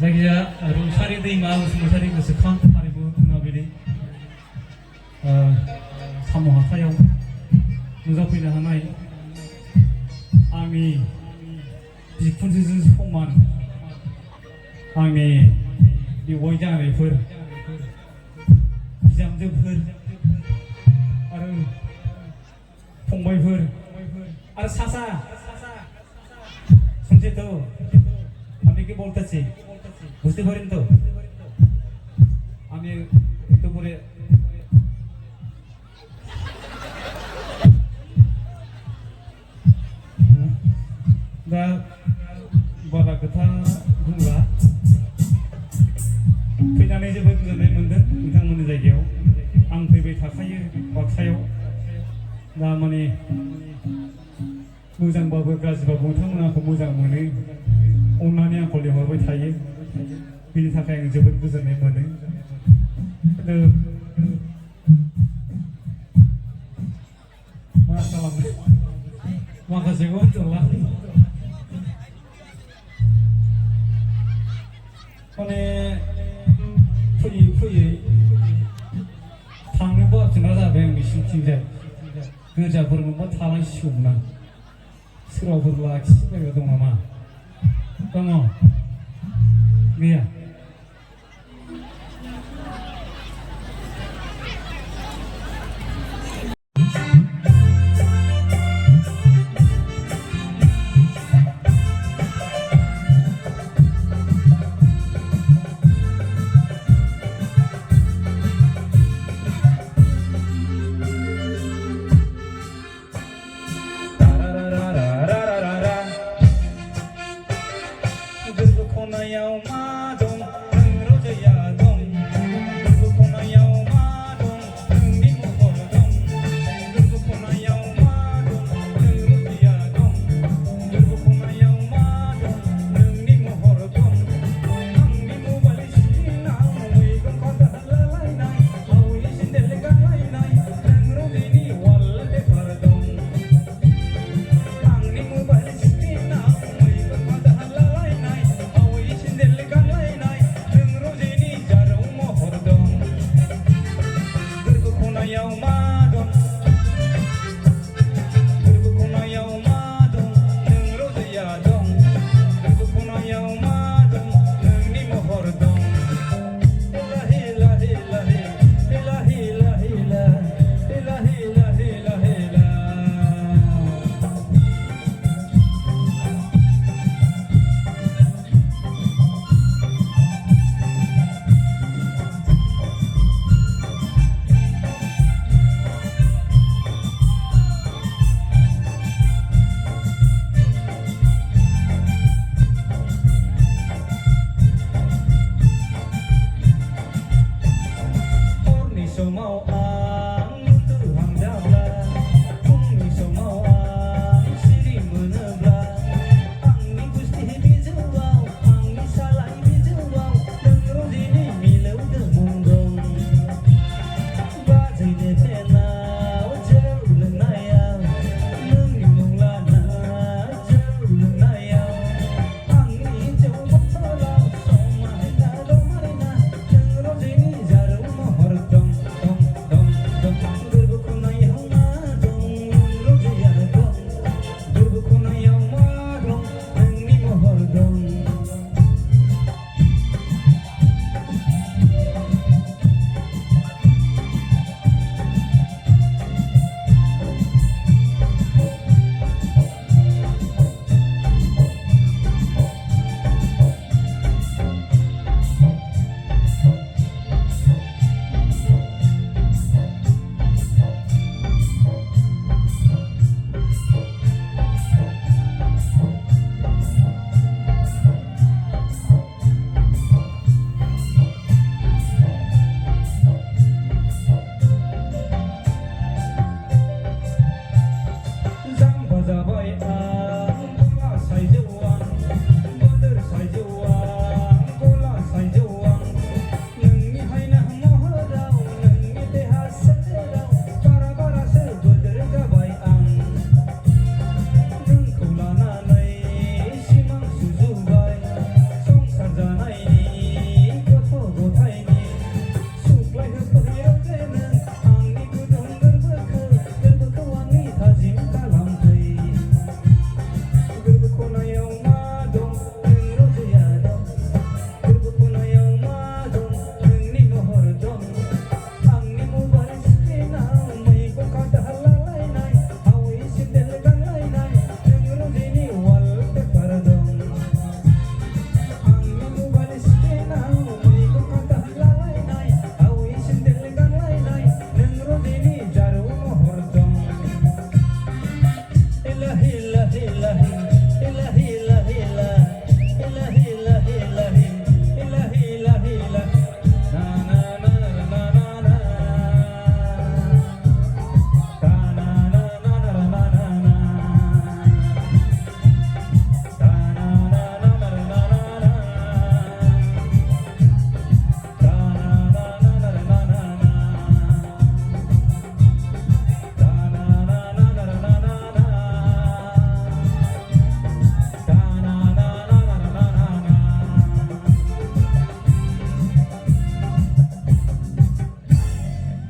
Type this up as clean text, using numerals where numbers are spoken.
जायखिजाया रुंसारि दैमा बसुमतारी गोसोखां हारिमु मोनाबिलि साम' हाथायाव नुजाफैनो हानाय आंनि बिखुनजोजों समान आंनि बेवाइ जानायफोर बिजामजोफोर आरो फंबायफोर आरो सासा শুনছে তো আমি কি বলতেছি বুঝতে পারেন তো আমি একটু পরে दा बारा खोथा बुंला फैनानै जोबोद गोजोननाय मोनदों नोंथांमोननि जायगायाव आं फैबाय थाखायो बाक्सायाव दा माने मोजांबाबो गाज्रिबाबो नोंथांमोना आंखौ मोजां मोनो अननानै आंखौ लिंहरबाय थायो बिनि थाखाय आं जोबोद गोजोननाय मोनो मा खालामनो माखासेखौ होनथ'ला माने फैयै फैयै थांनो बाफिना जाबाय आं बिसिनिथिंजाय गोजाफोर मोनबा थालांसिगौमोन आं सोरबाफोर लाखिबायग्रा दं नामा दङ गैया Pardon